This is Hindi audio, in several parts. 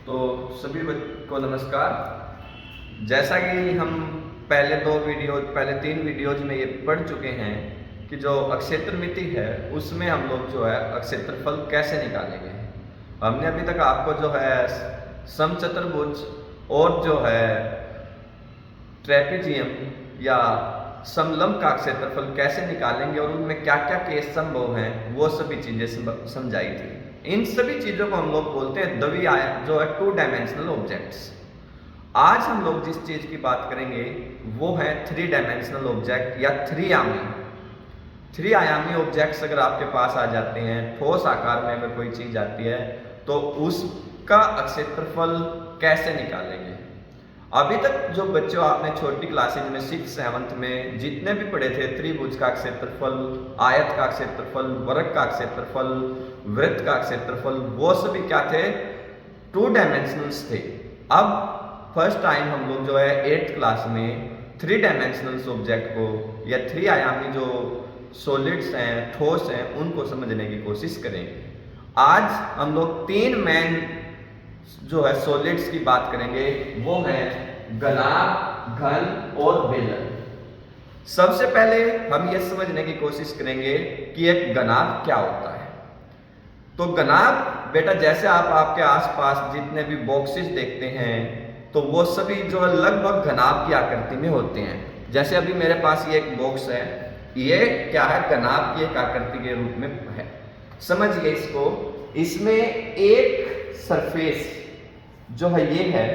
तो सभी को नमस्कार। जैसा कि हम पहले 3 वीडियोज में ये पढ़ चुके हैं कि जो अक्षेत्रमिति है उसमें हम लोग जो है अक्षेत्रफल कैसे निकालेंगे। हमने अभी तक आपको जो है समचतुर्भुज और जो है ट्रेपेजियम या समलंब का क्षेत्रफल कैसे निकालेंगे और उनमें क्या क्या केस संभव हैं वो सभी चीजें समझाई थी। इन सभी चीजों को हम लोग बोलते हैं द्विआयाम जो है 2 डायमेंशनल ऑब्जेक्ट्स। आज हम लोग जिस चीज की बात करेंगे वो है 3 डायमेंशनल ऑब्जेक्ट या 3 आयामी ऑब्जेक्ट्स। अगर आपके पास आ जाते हैं ठोस आकार में अगर कोई चीज आती है तो उसका क्षेत्रफल कैसे निकालेंगे। अभी तक जो बच्चों आपने छोटी क्लासेज में 6th 7th में जितने भी पढ़े थे त्रिभुज का क्षेत्रफल, आयत का क्षेत्रफल, वर्ग का क्षेत्रफल, वृत्त का क्षेत्रफल, वो सभी क्या थे 2 डायमेंशनल्स थे। अब फर्स्ट टाइम हम लोग जो है 8th क्लास में 3 डायमेंशनल्स ऑब्जेक्ट को या 3 आयामी जो सॉलिड्स हैं, ठोस हैं, उनको समझने की कोशिश करेंगे। आज हम लोग 3 मेन जो है सॉलिड्स की बात करेंगे, वो है गलाब, घन और बेलन। सबसे पहले हम ये समझने की कोशिश करेंगे कि एक गनाब क्या होता है। तो गनाब बेटा जैसे आप आपके आसपास जितने भी बॉक्सेस देखते हैं तो वो सभी जो है लगभग गनाब की आकृति में होते हैं। जैसे अभी मेरे पास ये एक बॉक्स है, ये क्या है गनाब की एक आकृति के रूप में है। समझिए इसको, इसमें एक सरफेस जो है ये है,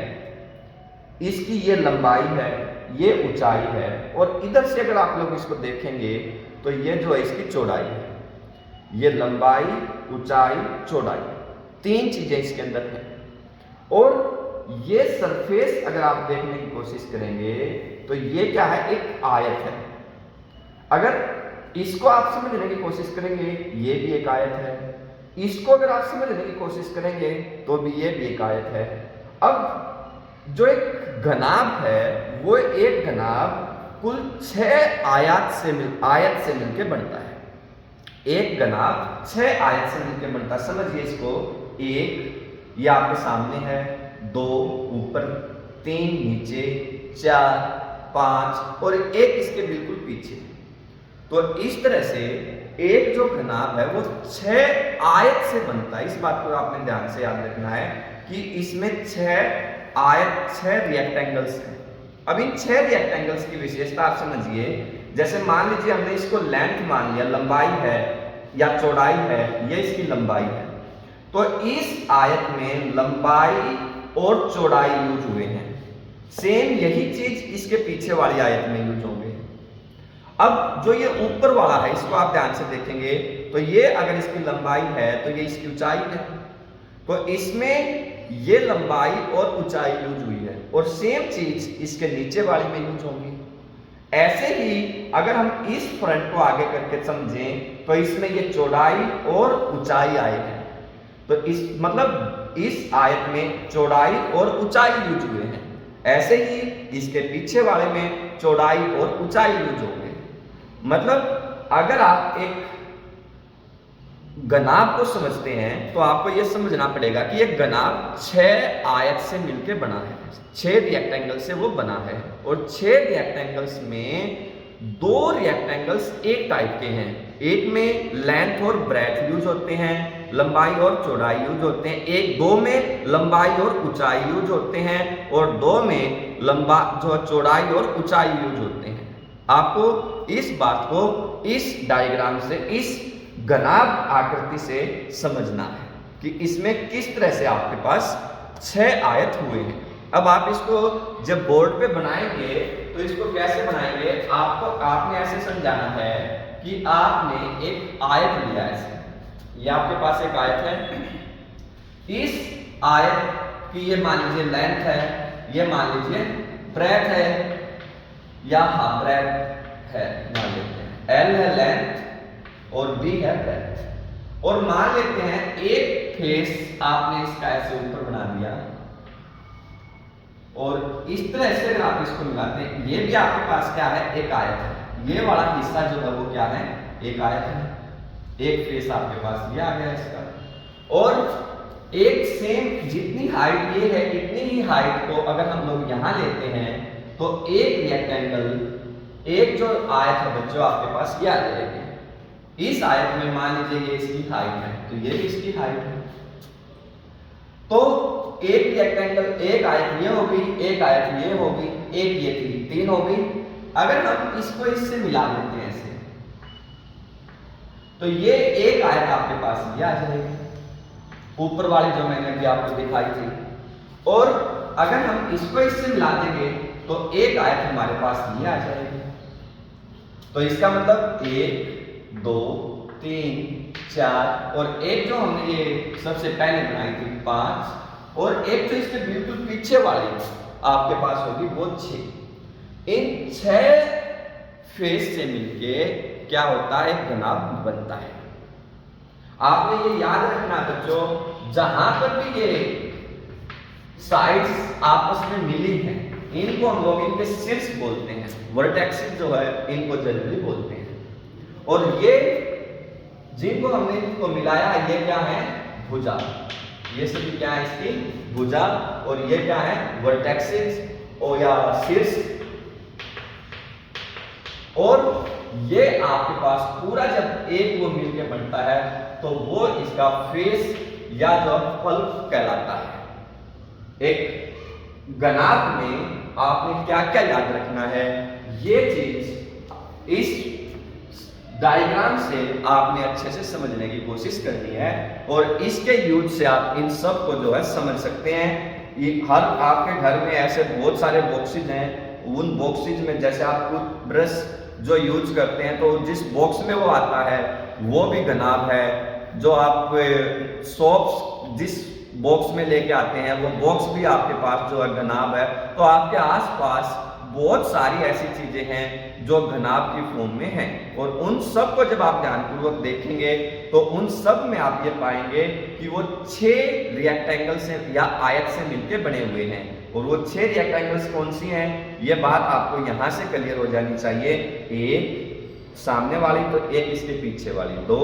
इसकी ये लंबाई है, ये ऊंचाई है, और इधर से अगर आप लोग इसको देखेंगे तो ये जो है इसकी चौड़ाई है। ये लंबाई, ऊंचाई, चौड़ाई, 3 चीजें इसके अंदर हैं। और ये सरफेस अगर आप देखने की कोशिश करेंगे तो ये क्या है, एक आयत है। अगर इसको आप समझने की कोशिश करेंगे ये भी एक आयत है, इसको अगर आप समझने की कोशिश करेंगे तो भी ये भी एक आयत है। अब जो एक घनाभ है वो एक घनाभ कुल 6 आयत से मिलकर बनता है। एक घनाभ 6 आयत से मिलकर बनता है। समझिए इसको, 1 ये आपके सामने है, 2 ऊपर, 3 नीचे, 4, 5 और 1 इसके बिल्कुल पीछे। तो इस तरह से एक जो घनाभ है वो 6 आयत से बनता है। इस बात को आपने ध्यान से याद रखना है कि इसमें 6 आयत, 6 रिएक्टेंगल्स हैं। अब इन 6 रिएक्टेंगल्स की विशेषता आप समझिए। जैसे मान लीजिए हमने इसको लेंथ मान लिया, लंबाई है या चौड़ाई है, ये इसकी लंबाई है, तो इस आयत में लंबाई और चौड़ाई यूज हुए हैं। सेम यही चीज इसके पीछे वाली आयत में यूज होंगे। अब जो ये ऊपर वाला है इसको आप ध्यान से देखेंगे तो ये अगर इसकी लंबाई है तो ये इसकी ऊंचाई है, तो इसमें ये लंबाई और ऊंचाई यूज हुई है, और सेम चीज इसके नीचे वाली में यूज होंगी। ऐसे ही अगर हम इस फ्रंट को आगे करके समझें तो इसमें ये चौड़ाई और ऊंचाई आएगी, तो इस मतलब इस आयत में चौड़ाई और ऊंचाई यूज हुए हैं। ऐसे ही इसके पीछे वाले में चौड़ाई और ऊंचाई यूज होंगे। मतलब अगर आप एक गनाभ को समझते हैं तो आपको यह समझना पड़ेगा कि एक गनाभ 6 आयत से मिलकर बना है, 6 रिएक्टेंगल से वो बना है, और 6 रिएक्टेंगल्स में 2 रिएक्टेंगल्स एक टाइप के हैं। एक में लेंथ और ब्रेथ यूज होते हैं, लंबाई और चौड़ाई यूज होते हैं। एक 2 में लंबाई और ऊंचाई यूज होते हैं, और 2 में चौड़ाई और ऊंचाई यूज होते हैं। आपको इस बात को इस डायग्राम से, इस घनाभ आकृति से समझना है कि इसमें किस तरह से आपके पास 6 आयत हुए हैं। अब आप इसको जब बोर्ड पे बनाएंगे तो इसको कैसे बनाएंगे, आपने ऐसे समझाना है कि आपने एक आयत लिया है। ऐसे ये आपके पास एक आयत है, इस आयत की ये मान लीजिए लेंथ है, ये मान लीजिए ब्रेथ है या हाफ ब्रेथ है, मान लेते हैं L है लेंथ और B है ब्रेथ, और मान लेते हैं एक फेस आपने इसका ऐसे ऊपर बना दिया, और इस तरह से अगर आप इसको मिलाते हैं, ये भी आपके पास क्या है, एक आयत है। ये वाला हिस्सा जो है वो क्या है, एक आयत है। एक फेस आपके पास ये आ गया इसका, और एक सेम जितनी हाइट ये है इतनी ही हाइट को अगर हम लोग यहां लेते हैं तो एक रेक्टेंगल एक जो आयत है बच्चों आपके पास ये आ जाएगी। इस आयत में मान लीजिए ये इसकी हाइट है तो ये भी इसकी हाइट है। तो एक रेक्टेंगल एक आयत ये होगी, एक आयत ये होगी, एक ये थी, तीन होगी। अगर हम इसको इससे मिला देते हैं ऐसे तो ये एक आयत आपके पास ये आ जाएगी ऊपर वाली जो मैंने अभी आपको दिखाई थी। और अगर हम इसको इससे मिला देंगे तो एक आयत हमारे पास ये आ जाएगी। तो इसका मतलब 1 2 3 4 और एक जो हमने ये सबसे पहले बनाई थी 5 और एक जो इसके बिल्कुल पीछे वाली आपके पास होगी वो 6। इन 6 फेस से मिलके क्या होता है, एक घनाभ बनता है। आपने ये याद रखना बच्चों, जहां पर भी ये साइड्स आपस में मिली हैं इनको हम लोग इनके शीर्ष बोलते हैं, वर्टेक्सेस जो है इनको जनरली बोलते हैं। और ये जिनको हमने इनको मिलाया ये क्या है, भुजा। ये सभी क्या है इसकी भुजा और ये क्या है वर्टेक्सेस और या शीर्ष। और ये आपके पास पूरा जब एक वो मिलके बनता है तो वो इसका फेस या जो पल्प कहलाता है। एक घनाभ में आपने क्या क्या याद रखना है, ये चीज इस डायग्राम से आपने अच्छे से समझने की कोशिश करनी है और इसके यूज से आप इन सब को जो है समझ सकते हैं। ये हर आपके घर में ऐसे बहुत सारे बॉक्सेज हैं, उन बॉक्सेज में जैसे आप ब्रश जो यूज करते हैं तो जिस बॉक्स में वो आता है वो भी घनाभ है। जो आप सोप्स जिस बॉक्स में लेके आते हैं वो बॉक्स भी आपके पास जो है घनाभ है। तो आपके आसपास बहुत सारी ऐसी चीजें हैं जो घनाभ की फॉर्म में हैं और उन सब को जब आप ध्यानपूर्वक देखेंगे तो उन सब में आप ये पाएंगे कि वो 6 रिएक्टेंगल से या आयत से मिलकर बने हुए हैं। और वो 6 रिएक्टेंगल्स कौन सी हैं, ये बात आपको यहां से क्लियर हो जानी चाहिए। एक सामने वाली तो एक इसके पीछे वाली, 2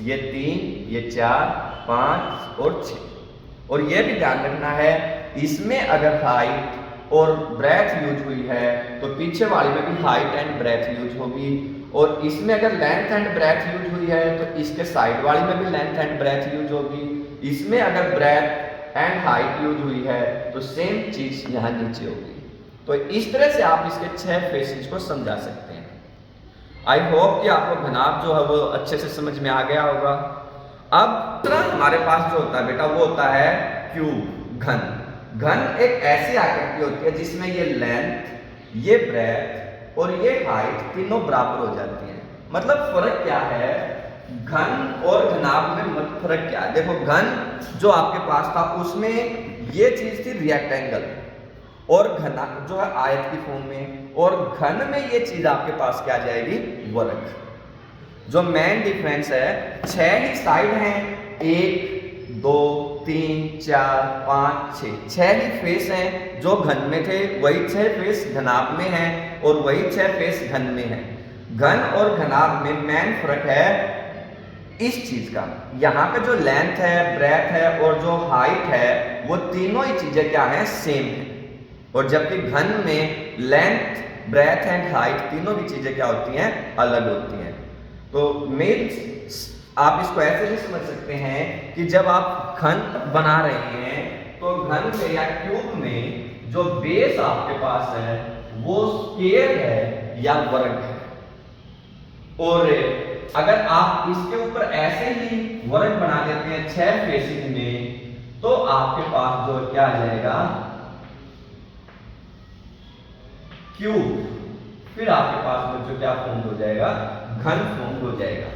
ये 3 ये 4 5 और 6। और ये भी ध्यान रखना है इसमें अगर हाइट और ब्रेथ यूज हुई है तो पीछे वाली में भी हाइट एंड ब्रेथ यूज होगी। और इसमें अगर लेंथ एंड ब्रेथ यूज हुई है तो इसके साइड वाली में भी लेंथ एंड ब्रेथ यूज होगी। इसमें अगर ब्रेथ एंड हाइट यूज हुई है तो सेम चीज यहाँ नीचे होगी। तो इस तरह से आप इसके 6 फेसेस को समझा सकते हैं। आई होप कि आपको घनाभ जो है वो अच्छे से समझ में आ गया होगा। अब दूसरा हमारे पास जो होता है बेटा वो होता है क्यूब, घन। घन एक ऐसी आकृति होती है जिसमें ये लेंथ ये ब्रेथ और ये हाइट तीनों बराबर हो जाती हैं। मतलब फर्क क्या है घन और घनाभ में, मत फर्क क्या है। देखो घन जो आपके पास था उसमें ये चीज थी रिएक्टेंगल और घना जो है आयत की फॉर्म में, और घन में ये चीज आपके पास क्या जाएगी, वर्ग। जो मेन डिफरेंस है 6 ही साइड हैं, 1 2 3 4 5 6 ही फेस हैं जो घन में थे, वही 6 फेस घनाभ में हैं और वही 6 फेस घन में हैं। घन और घनाभ में मेन फर्क है इस चीज का, यहाँ पे जो लेंथ है ब्रेथ है और जो हाइट है वो तीनों ही चीजें क्या है, सेम है। और जबकि घन में लेंथ ब्रेथ एंड हाइट तीनों की चीजें क्या होती हैं, अलग होती हैं। तो मीन्स आप इसको ऐसे भी समझ सकते हैं कि जब आप घन बना रहे हैं तो घन में या क्यूब में जो बेस आपके पास है वो स्क्वायर है या वर्ग है। और अगर आप इसके ऊपर ऐसे ही वर्ग बना देते हैं 6 फेसेस में तो आपके पास जो क्या आ जाएगा, क्यूब। फिर आपके पास जो क्या फॉर्म हो जाएगा, घन फॉर्म हो जाएगा।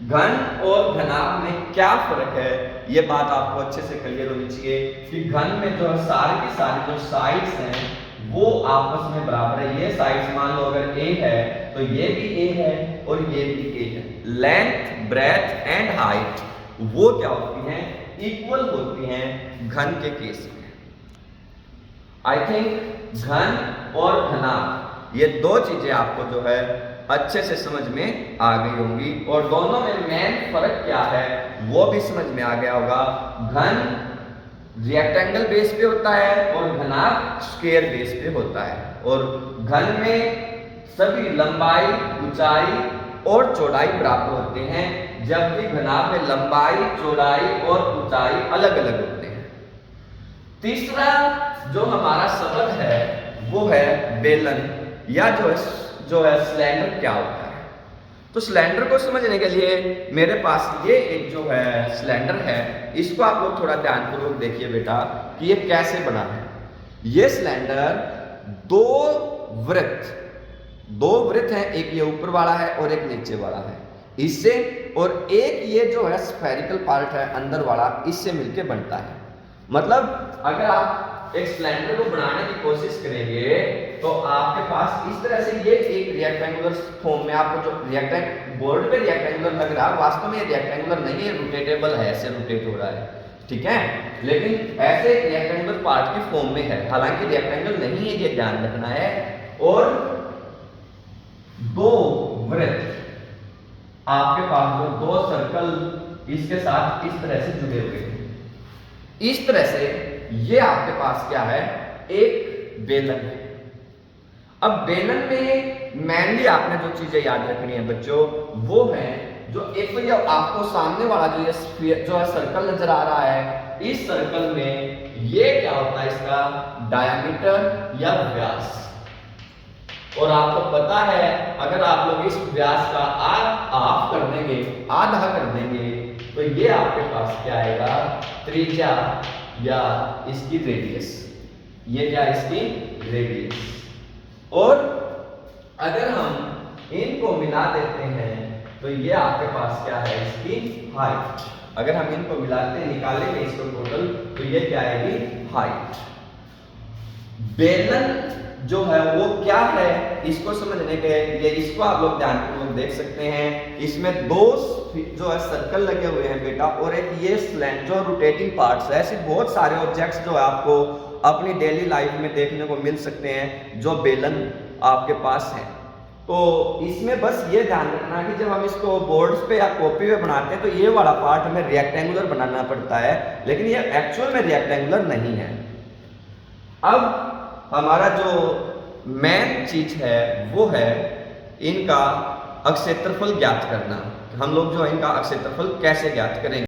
घन और घनाभ में क्या फर्क है ये बात आपको अच्छे से क्लियर होनी चाहिए कि घन में जो सारी की सारी जो साइड्स हैं वो आपस में बराबर है। ये साइड्स मान लो अगर ए है तो ये भी ए है और ये भी ए है। लेंथ ब्रेथ एंड हाइट वो क्या होती हैं, इक्वल होती हैं घन के केस में। आई थिंक घन और घनाभ ये 2 चीजें आपको जो है अच्छे से समझ में आ गई होंगी। और दोनों में मेन फर्क क्या है वो भी समझ में आ गया होगा। घन रेक्टेंगल बेस पे होता है और घनाभ स्क्वायर बेस पे होता है। और घन में सभी लंबाई, ऊंचाई और चौड़ाई बराबर होते हैं, जबकि घनाभ में लंबाई, चौड़ाई और ऊंचाई अलग अलग होते हैं। तीसरा जो हमारा शब्द है वो है बेलन, या जो है सिलेंडर क्या होता है। तो सिलेंडर को समझने के लिए मेरे पास ये एक जो है सिलेंडर है, इसको आप लोग थोड़ा ध्यानपूर्वक देखिए बेटा कि ये कैसे बना है। ये सिलेंडर दो वृत्त हैं, एक ये ऊपर वाला है और एक नीचे वाला है, इससे और एक ये जो है स्फेरिकल पार्ट है अंदर वाला, इससे मिलके बनता है। मतलब अगर आप एक सिलेंडर को बनाने की कोशिश करेंगे तो आपके पास इस तरह से ये एक रेक्टेंगुलर फॉर्म में, आपको जो बोर्ड पे रेक्टेंगुलर लग रहा है, वास्तव में ये रेक्टेंगुलर नहीं है, रोटेटेबल है, ऐसे रोटेट हो रहा है, ठीक है, लेकिन ऐसे एक रेक्टेंगुलर पार्ट की फॉर्म में है। हालांकि रेक्टेंगल नहीं है, ये ध्यान रखना है। और दो वृत्त आपके पास जो दो सर्कल इसके साथ इस तरह से जुड़े हुए हैं, इस तरह से ये आपके पास क्या है, एक बेलन है। अब बेलन में मेनली आपने जो चीजें याद रखनी है बच्चों, वो है जो एक तो ये आपको सामने वाला जो ये जो है सर्कल नजर आ रहा है, इस सर्कल में ये क्या होता है, इसका डायामीटर या व्यास। और आपको पता है अगर आप लोग इस व्यास का हाफ कर देंगे, आधा कर देंगे, तो ये आपके पास क्या आएगा, त्रिज्या या इसकी रेडियस। ये क्या, इसकी रेडियस। और अगर हम इनको मिला देते हैं तो ये आपके पास क्या है, इसकी हाइट। अगर हम इनको मिलाते हैं, निकालेंगे इसको टोटल, तो ये क्या आएगी, हाइट। बेलन जो है वो क्या है, इसको समझने के लिए इसको आप लोग ध्यानपूर्वक देख सकते हैं। इसमें दो जो है सर्कल लगे हुए हैं बेटा, और एक ये स्लैंड जो रोटेटिंग पार्ट्स है। ऐसे बहुत सारे ऑब्जेक्ट्स जो है आपको अपनी डेली लाइफ में देखने को मिल सकते हैं जो बेलन आपके पास है। तो इसमें बस ये ध्यान रखना कि जब हम इसको बोर्ड्स पे या कॉपी पे बनाते हैं तो ये वाला पार्ट हमें रेक्टेंगुलर बनाना पड़ता है, लेकिन ये एक्चुअल में रेक्टेंगुलर नहीं है। अब हमारा जो मेन चीज है वो है इनका अक्षेत्रफल ज्ञात करना। हम लोग जो इनका अक्षेत्रफल कैसे ज्ञात करेंगे।